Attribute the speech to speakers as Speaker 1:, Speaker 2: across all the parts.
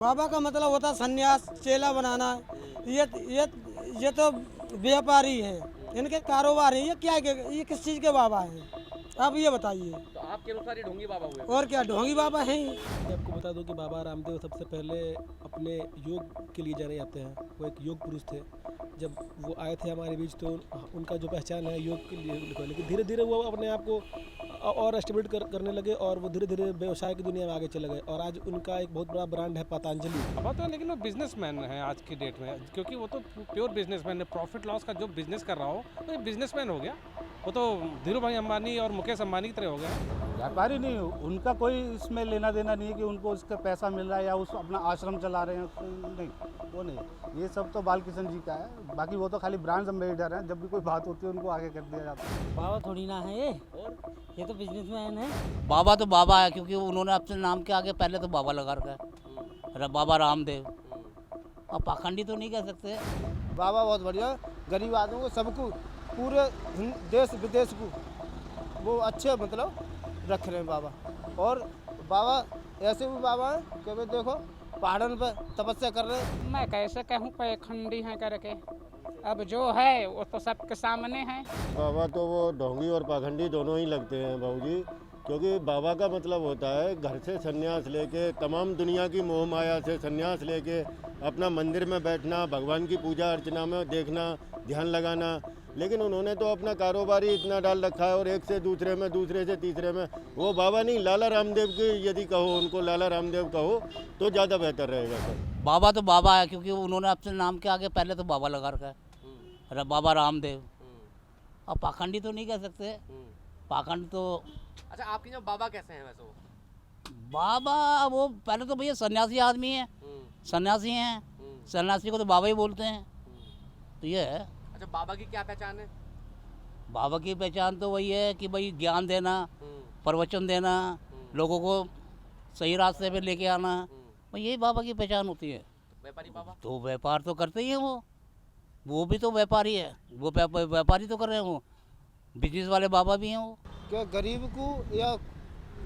Speaker 1: बाबा का मतलब होता संन्यास, चेला बनाना। ये ये ये तो व्यापारी हैं, इनके कारोबार है। ये किस चीज़ के बाबा हैं, आप ये बताइए।
Speaker 2: तो आपके अनुसार ये ढोंगी बाबा हुए?
Speaker 1: और क्या, ढोंगी बाबा हैं ही।
Speaker 3: मैं आपको बता दूं कि बाबा रामदेव सबसे पहले अपने योग के लिए जाने जाते हैं। वो एक योग पुरुष थे। जब वो आए थे हमारे बीच तो उनका जो पहचान है योग के लिए, लेकिन धीरे धीरे वो अपने आप को और एस्टेब्लिश करने लगे और वो धीरे धीरे व्यवसाय की दुनिया में आगे चले गए और आज उनका एक बहुत बड़ा ब्रांड है पतंजलि।
Speaker 4: अब तो लेकिन वो बिजनेसमैन है आज की डेट में, क्योंकि वो तो प्योर बिजनेसमैन है। प्रॉफिट लॉस का जो बिजनेस कर रहा हो तो ये बिजनेसमैन हो गया। वो तो धीरू भाई अंबानी और मुकेश अंबानी की तरह हो गया।
Speaker 5: व्यापारी नहीं, उनका कोई इसमें लेना देना नहीं है कि उनको उसका पैसा मिल रहा है या उस अपना आश्रम चला रहे हैं, नहीं, वो नहीं। ये सब तो बालकिशन जी का है। बाकी वो तो खाली ब्रांड एम्बेसडर हैं। जब भी कोई बात होती है उनको आगे कर दिया जाता है।
Speaker 1: बाबा थोड़ी ना है ये तो बिजनेसमैन है।
Speaker 6: बाबा तो बाबा है, क्योंकि उन्होंने अपने नाम के आगे पहले तो बाबा लगा रखा है, बाबा रामदेव। अब पाखंडी तो नहीं कह सकते।
Speaker 7: बाबा बहुत बढ़िया, गरीब आदमी को सबको, पूरे देश विदेश को वो अच्छे मतलब रख रहे हैं बाबा। और बाबा ऐसे भी बाबा हैं कि भाई देखो पहाड़न पे तपस्या कर रहे हैं।
Speaker 8: मैं कैसे कहूँ पाखंडी हैं करके, अब जो है वो तो सबके सामने है।
Speaker 9: बाबा तो वो ढोंगी और पाखंडी दोनों ही लगते हैं बाबूजी, क्योंकि बाबा का मतलब होता है घर से संन्यास लेके, तमाम दुनिया की मोह माया से संन्यास लेके अपना मंदिर में बैठना, भगवान की पूजा अर्चना में देखना, ध्यान लगाना। लेकिन उन्होंने तो अपना कारोबार ही इतना डाल रखा है और एक से दूसरे में, दूसरे से तीसरे में। वो बाबा नहीं, लाला रामदेव की यदि कहो, उनको लाला रामदेव कहो तो ज़्यादा बेहतर रहेगा सर।
Speaker 6: बाबा तो बाबा है, क्योंकि उन्होंने अपने नाम के आगे पहले तो बाबा लगा रखा है, बाबा रामदेव। अब पाखंडी तो नहीं कह सकते। पाखंड तो
Speaker 2: अच्छा, आपके यहाँ बाबा कैसे हैं वैसे? वो
Speaker 6: बाबा वो पहले तो भैया सन्यासी आदमी है, सन्यासी हैं, सन्यासी को तो बाबा ही बोलते हैं। तो ये है।
Speaker 2: अच्छा, बाबा की क्या पहचान है?
Speaker 6: बाबा की पहचान तो वही है कि भाई ज्ञान देना, प्रवचन देना, लोगों को सही रास्ते पे लेके आना, भाई यही बाबा की पहचान होती है।
Speaker 2: व्यापारी बाबा
Speaker 6: तो व्यापार तो करते ही हैं वो भी तो व्यापारी है। वो व्यापारी तो कर रहे हैं, वो बिजनेस वाले बाबा भी हैं वो।
Speaker 7: क्या गरीब को या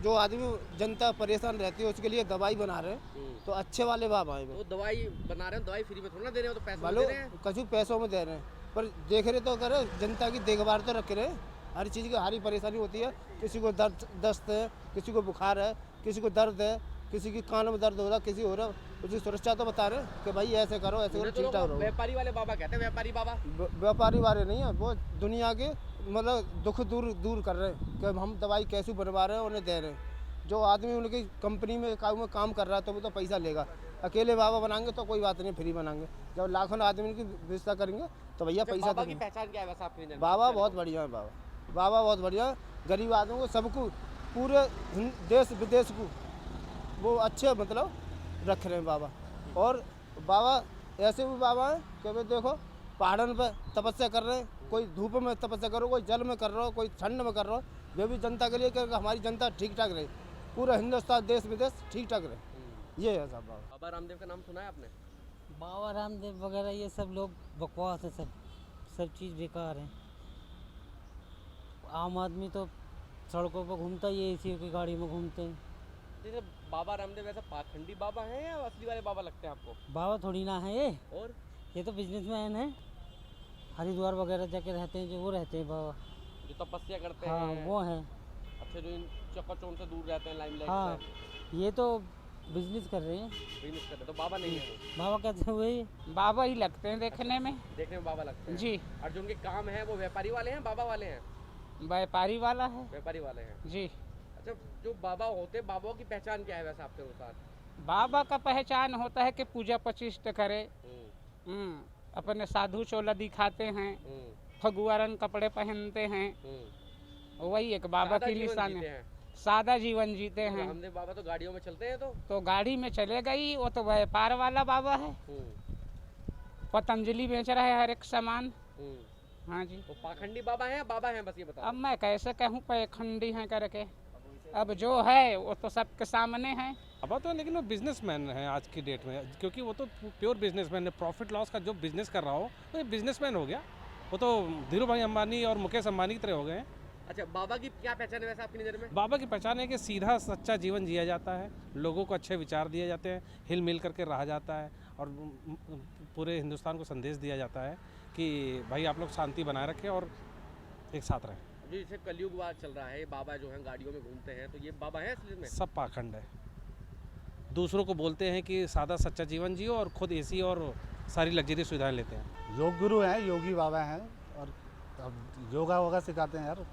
Speaker 7: जो आदमी जनता परेशान रहती है उसके लिए दवाई बना रहे हैं, तो अच्छे वाले बाबा हैं।
Speaker 2: वो दवाई बना रहे हैं, दवाई फ्री में थोड़ा ना दे रहे हो, तो पैसे
Speaker 7: वालों
Speaker 2: दे रहे हैं।
Speaker 7: कछु पैसों में दे रहे हैं, पर देख रहे तो करे जनता की देखभाल तो रख रहे हैं। हर चीज़ की हरी परेशानी होती है। किसी को दस्त है, किसी को बुखार है, किसी को दर्द है, किसी की कान में दर्द हो रहा, किसी हो रहा, उसकी सुरक्षा तो बता रहे हैं कि भाई ऐसे करो, ऐसे करो, ठीक ठाक रहो।
Speaker 2: व्यापारी वाले बाबा कहते हैं, व्यापारी बाबा।
Speaker 7: व्यापारी वाले नहीं है, वो दुनिया के मतलब दुख दूर कर रहे हैं कि हम दवाई कैसे बनवा रहे हैं, उन्हें दे रहे हैं। जो आदमी उनकी कंपनी में काम कर रहा है तो वो तो पैसा लेगा। अकेले बाबा बनाएंगे तो कोई बात नहीं, फ्री बनाएंगे। जब लाखों आदमी की व्यवस्था करेंगे तो भैया पैसा
Speaker 2: बाबा की
Speaker 7: देंगे।
Speaker 2: पहचान क्या है वैसे आपके नज़र में?
Speaker 7: बाबा बहुत बढ़िया है। बाबा बहुत बढ़िया, गरीब आदमी को सबको, पूरे देश विदेश को वो अच्छे मतलब रख रहे हैं बाबा। और बाबा ऐसे भी बाबा हैं कि भाई देखो पहाड़न पे तपस्या कर रहे हैं। कोई धूप में तपस्या करो, कोई जल में कर रहा हो, कोई ठंड में कर रहा हो, वे भी जनता के लिए कि हमारी जनता ठीक ठाक रहे, पूरा हिंदुस्तान देश विदेश ठीक ठाक रहे। ये है सब।
Speaker 2: बाबा रामदेव का नाम सुना है आपने?
Speaker 1: बाबा रामदेव वगैरह ये सब लोग बकवास है, सब चीज़ बेकार है। आम आदमी तो सड़कों पर घूमता ही है, एसी की गाड़ी में घूमते हैं।
Speaker 2: जैसे बाबा रामदेव ऐसा पाखंडी बाबा हैं या असली वाले बाबा लगते हैं आपको?
Speaker 1: बाबा थोड़ी ना है
Speaker 2: और
Speaker 1: ये तो बिजनेसमैन है। हरिद्वार वगैरह जाके रहते हैं, जो वो रहते हैं बाबा।
Speaker 2: जो तपस्या करते
Speaker 1: हाँ
Speaker 2: हैं,
Speaker 1: वो हैं।
Speaker 2: अच्छे जो इन चकाचौंध से दूर रहते हैं, लाइमलाइट
Speaker 1: हाँ
Speaker 2: से
Speaker 1: ये तो बिजनेस कर रहे हैं।
Speaker 2: बिजनेस करते हैं, तो बाबा नहीं है वो।
Speaker 1: बाबा कहते हुए
Speaker 8: बाबा ही लगते हैं देखने में।
Speaker 2: देखने में बाबा लगते हैं
Speaker 8: जी।
Speaker 2: और जो उनके काम है वो व्यापारी वाले हैं, बाबा वाले हैं?
Speaker 8: व्यापारी वाला है
Speaker 2: व्यापारी वाले हैं
Speaker 8: जी।
Speaker 2: अच्छा, जो बाबा होते हैं, बाबाओं की पहचान क्या है वैसे आपके अनुसार?
Speaker 8: बाबा का पहचान होता है कि पूजा प्रतिष्ठा करे, अपने साधु चोला दिखाते हैं, फगुआ रंग कपड़े पहनते हैं, वही एक बाबा की निशान है। सादा जीवन जीते हैं।
Speaker 2: रामदेव बाबा तो गाड़ियों में चलते हैं,
Speaker 8: तो गाड़ी में चलेगा ही, वो तो व्यापार वाला बाबा है। पतंजलि बेच रहा है हर एक सामान। हाँ जी।
Speaker 2: तो पाखंडी बाबा हैं या बाबा हैं, बस ये बताओ।
Speaker 8: अब मैं कैसे कहूँ पाखंडी हैं करके, अब जो है वो तो सबके सामने है।
Speaker 4: अब तो लेकिन वो बिजनेसमैन है आज की डेट में, क्योंकि वो तो प्योर बिजनेसमैन है। प्रॉफिट लॉस का जो बिजनेस कर रहा हो तो ये बिजनेसमैन हो गया। वो तो धीरू भाई अंबानी और मुकेश अंबानी की तरह हो गए हैं।
Speaker 2: अच्छा, बाबा की क्या पहचान है वैसे आपकी नज़र में?
Speaker 4: बाबा की पहचान है कि सीधा सच्चा जीवन जिया जाता है, लोगों को अच्छे विचार दिए जाते हैं, हिल मिल करके रहा जाता है और पूरे हिंदुस्तान को संदेश दिया जाता है कि भाई आप लोग शांति बनाए रखें और एक साथ रहें।
Speaker 2: जो जैसे कलयुग वार चल रहा है, बाबा जो हैं गाड़ियों में घूमते हैं, तो ये बाबा हैं असली में?
Speaker 4: सब पाखंड है। दूसरों को बोलते हैं कि सादा सच्चा जीवन जियो और खुद एसी और सारी लग्जरी सुविधाएं लेते हैं।
Speaker 5: योग गुरु हैं, योगी बाबा हैं, और अब योगा वोगा सिखाते हैं यार,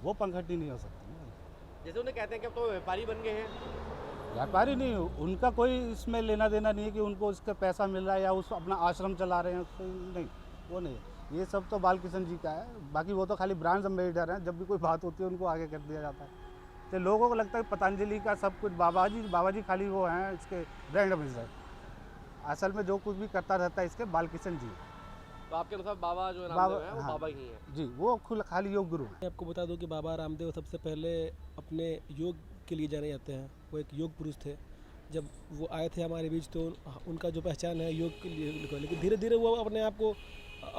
Speaker 5: वो पंखटी नहीं हो सकती ना।
Speaker 2: जैसे उन्हें कहते हैं कि अब तो व्यापारी बन गए हैं।
Speaker 5: व्यापारी नहीं, उनका कोई इसमें लेना देना नहीं है कि उनको इसका पैसा मिल रहा है या उस अपना आश्रम चला रहे हैं, नहीं, वो नहीं। ये सब तो बालकिशन जी का है, बाकी वो तो खाली ब्रांड एम्बेसडर हैं, जब भी कोई बात होती है उनको आगे कर दिया जाता है। तो लोगों को लगता है पतंजलि का सब कुछ बाबा जी खाली वो हैं इसके ब्रांड एम्बेसडर, असल में जो कुछ भी करता रहता है इसके बालकिशन जी।
Speaker 2: तो आपके अनुसार बाबा जो
Speaker 5: बाबा,
Speaker 2: रामदेव हैं वो
Speaker 5: हाँ,
Speaker 2: बाबा ही हैं?
Speaker 5: जी, वो खाली योग गुरु हैं।
Speaker 3: मैं आपको बता दूं कि बाबा रामदेव सबसे पहले अपने योग के लिए जाने जाते हैं। वो एक योग पुरुष थे। जब वो आए थे हमारे बीच तो उनका जो पहचान है योग के लिए, लेकिन धीरे धीरे वो अपने आप को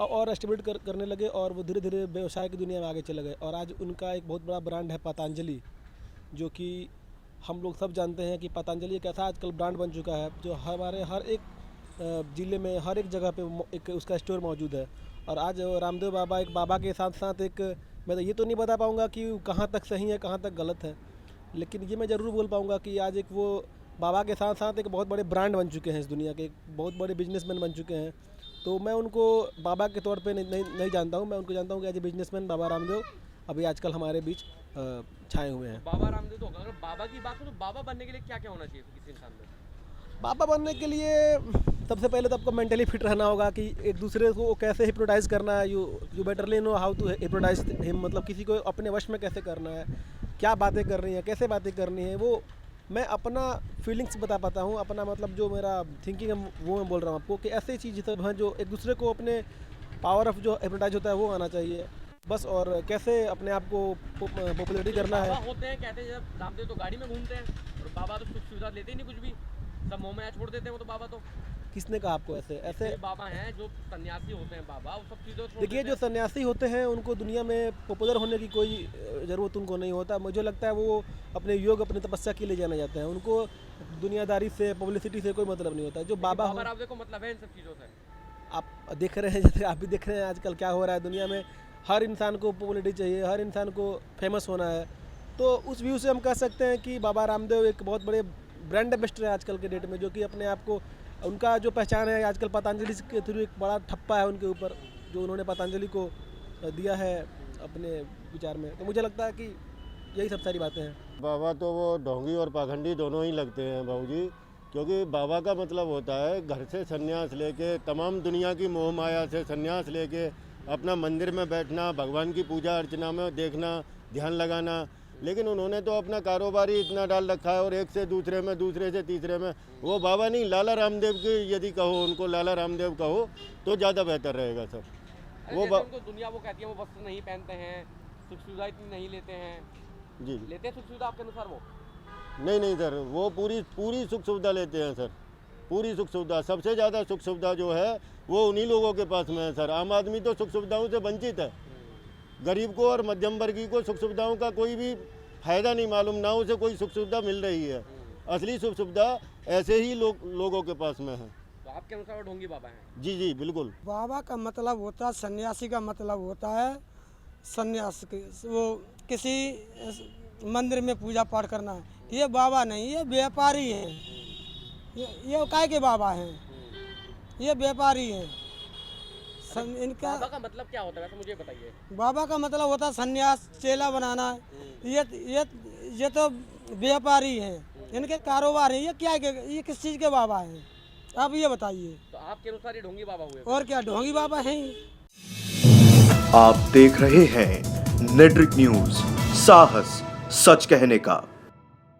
Speaker 3: और एस्टेब्लिश करने लगे और वो धीरे धीरे व्यवसाय की दुनिया में आगे चले गए। और आज उनका एक बहुत बड़ा ब्रांड है पतंजलि, जो कि हम लोग सब जानते हैं कि पतंजलि एक ऐसा आजकल ब्रांड बन चुका है जो हमारे हर एक ज़िले में हर एक जगह पे एक उसका स्टोर मौजूद है। और आज रामदेव बाबा एक बाबा के साथ साथ एक, मैं तो ये तो नहीं बता पाऊँगा कि कहाँ तक सही है कहाँ तक गलत है, लेकिन ये मैं ज़रूर बोल पाऊँगा कि आज एक वो बाबा के साथ साथ एक बहुत बड़े ब्रांड बन चुके हैं इस दुनिया के, एक बहुत बड़े बिजनेसमैन बन चुके हैं। तो मैं उनको बाबा के तौर पे नहीं जानता हूँ, मैं उनको जानता हूँ कि as a businessman Baba Ramdev अभी आजकल हमारे बीच छाए हुए हैं।
Speaker 2: बाबा रामदेव तो अगर बाबा की बात हो तो बाबा बनने के लिए क्या क्या होना चाहिए किसी इंसान में?
Speaker 3: बाबा बनने के लिए सबसे पहले तो आपको मेंटली फिट रहना होगा कि एक दूसरे को कैसे हिप्नोटाइज करना है। You betterly know how to hypnotise him, मतलब किसी को अपने वश में कैसे करना है, क्या बातें करनी है, कैसे बातें करनी है, वो मैं अपना फीलिंग्स बता पाता हूँ। अपना मतलब जो मेरा थिंकिंग है वो मैं बोल रहा हूँ आपको कि ऐसे चीज़ सब हैं जो एक दूसरे को अपने पावर ऑफ जो हिप्नोटाइज होता है वो आना चाहिए बस। और कैसे अपने आप को पॉपुलरिटी करना है।
Speaker 2: बाबा होते हैं कहते हैं जब रामदेव तो गाड़ी में घूमते हैं और बाबा तो सुख सुविधा लेते ही नहीं, कुछ भी सब मोह माया छोड़ देते हैं वो तो बाबा तो।
Speaker 3: किसने कहा आपको ऐसे
Speaker 2: बाबा हैं जो सन्यासी होते हैं बाबा, वो सब चीज़ों
Speaker 3: देखिए जो सन्यासी होते हैं उनको दुनिया में पॉपुलर होने की कोई ज़रूरत उनको नहीं होता। मुझे लगता है वो अपने योग अपनी तपस्या के लिए जाना जाते हैं, उनको दुनियादारी से पब्लिसिटी से कोई मतलब नहीं होता। जो बाबा
Speaker 2: रामदेव को मतलब है इन सब चीज़ों से।
Speaker 3: आप देख रहे हैं, जैसे आप भी देख रहे हैं आजकल क्या हो रहा है दुनिया में, हर इंसान को पॉपुलरिटी चाहिए, हर इंसान को फेमस होना है। तो उस व्यू से हम कह सकते हैं कि बाबा रामदेव एक बहुत बड़े ब्रांड एम्बेसडर है आजकल के डेट में, जो कि अपने आप को, उनका जो पहचान है आजकल पतंजलि के थ्रू एक बड़ा ठप्पा है उनके ऊपर जो उन्होंने पतंजलि को दिया है अपने विचार में। तो मुझे लगता है कि यही सब सारी बातें हैं।
Speaker 9: बाबा तो वो ढोंगी और पाखंडी दोनों ही लगते हैं बाबूजी, क्योंकि बाबा का मतलब होता है घर से संन्यास लेके, तमाम दुनिया की मोह माया से संन्यास लेके अपना मंदिर में बैठना, भगवान की पूजा अर्चना में देखना, ध्यान लगाना। लेकिन उन्होंने तो अपना कारोबार ही इतना डाल रखा है और एक से दूसरे में, दूसरे से तीसरे में। वो बाबा नहीं, लाला रामदेव की यदि कहो, उनको लाला रामदेव कहो तो ज़्यादा बेहतर रहेगा सर।
Speaker 2: वो उनको दुनिया वो कहती है वो वस्त्र नहीं पहनते हैं, सुख सुविधा इतनी नहीं लेते हैं।
Speaker 9: जी
Speaker 2: लेते हैं सुख सुविधा आपके अनुसार? वो
Speaker 9: नहीं सर, वो पूरी सुख सुविधा लेते हैं सर, पूरी सुख सुविधा। सबसे ज़्यादा सुख सुविधा जो है वो उन्हीं लोगों के पास में है सर। आम आदमी तो सुख सुविधाओं से वंचित है। गरीब को और मध्यम वर्गीय को सुख सुविधाओं का कोई भी फायदा नहीं मालूम, ना उसे कोई सुख सुविधा मिल रही है। असली सुख सुविधा ऐसे ही लोगों के पास में है।
Speaker 2: तो आपके अनुसार वो ढोंगी बाबा हैं?
Speaker 9: जी बिल्कुल।
Speaker 1: बाबा का मतलब होता है, सन्यासी का मतलब होता है सन्यास के, वो किसी मंदिर में पूजा पाठ करना है। ये बाबा नहीं, ये व्यापारी हैं। ये काय के बाबा हैं, ये व्यापारी हैं। इनका
Speaker 2: बाबा का मतलब क्या होता है वैसे मुझे बताइए?
Speaker 1: बाबा का मतलब होता है सन्यास, चेला बनाना। ये तो व्यापारी हैं, इनके कारोबार हैं। ये क्या ये किस चीज़ के बाबा हैं आप ये बताइए?
Speaker 2: तो आपके अनुसार ये ढोंगी बाबा हुए?
Speaker 1: और क्या ढोंगी बाबा हैं?
Speaker 10: आप देख रहे हैं नेट्रिक न्यूज, साहस सच कहने का।